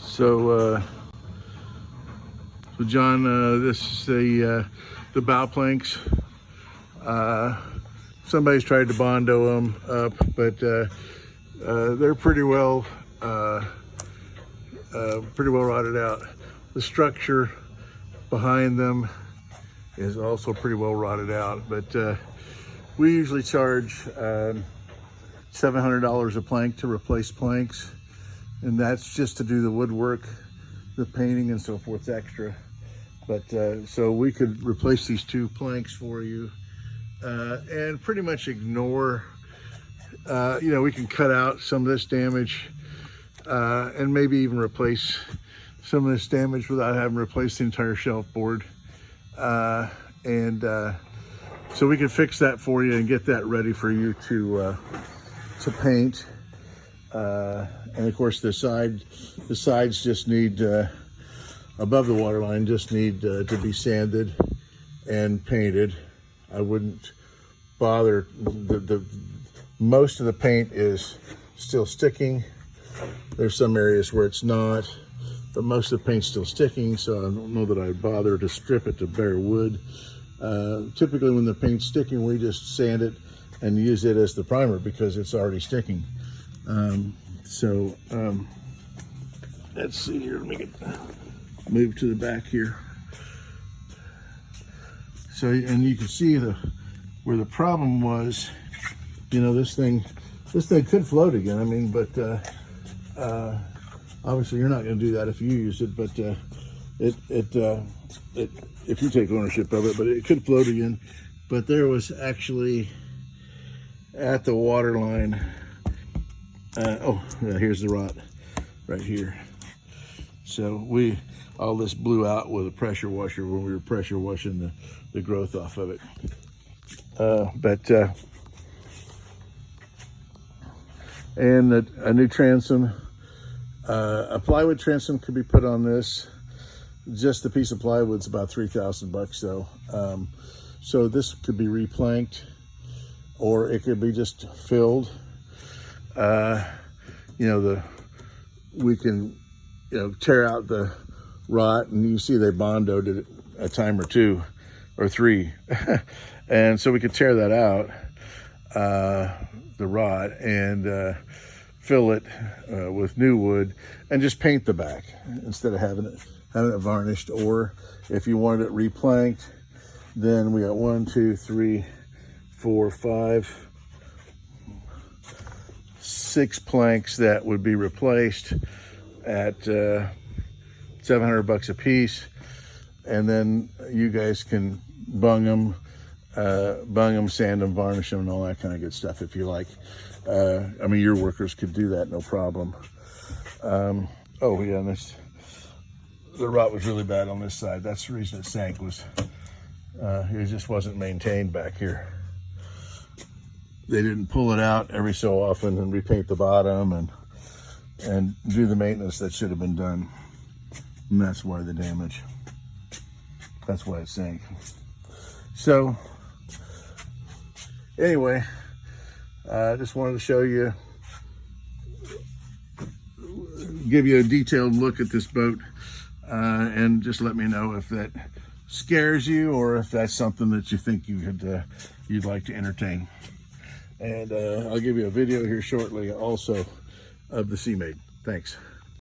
So John, this is the bow planks. Somebody's tried to Bondo them up, but they're pretty well rotted out. The structure behind them is also pretty well rotted out, but we usually charge $700 a plank to replace planks, and that's just to do the woodwork, the painting and so forth extra. But so we could replace these 2 planks for you and pretty much ignore, we can cut out some of this damage and maybe even replace some of this damage without having to replace the entire shelf board. So we can fix that for you and get that ready for you to paint. And of course the sides just need, above the waterline, just need to be sanded and painted. I wouldn't bother, most of the paint is still sticking. There's some areas where it's not, but most of the paint's still sticking, so I don't know that I'd bother to strip it to bare wood. Typically when the paint's sticking, we just sand it and use it as the primer because it's already sticking. Let's see here, let me move to the back here. So, and you can see where the problem was, this thing could float again. I mean, but obviously you're not going to do that if you use it, but if you take ownership of it, but it could float again. But there was actually at the water line, here's the rot right here. So all this blew out with a pressure washer when we were pressure washing the growth off of it. And a new transom, a plywood transom could be put on this. Just the piece of plywood's about $3,000 though. So this could be replanked, or it could be just filled. We can, tear out the rot, and you see they Bondoed it a time or 2 or 3. And so we could tear that out, the rot, and fill it with new wood and just paint the back instead of having it varnished. Or if you wanted it replanked, then we got 1, 2, 3, 4, 5, 6 planks that would be replaced at $700 a piece, and then you guys can bung them, sand them, varnish them, and all that kind of good stuff if you like. Your workers could do that, no problem. The rot was really bad on this side. That's the reason it sank, was it just wasn't maintained back here. They didn't pull it out every so often and repaint the bottom and do the maintenance that should have been done. And that's why the damage. That's why it sank. So anyway, I just wanted to show you, give you a detailed look at this boat, and just let me know if that scares you or if that's something that you think you'd like to entertain. And I'll give you a video here shortly also of the Sea Maiden. Thanks.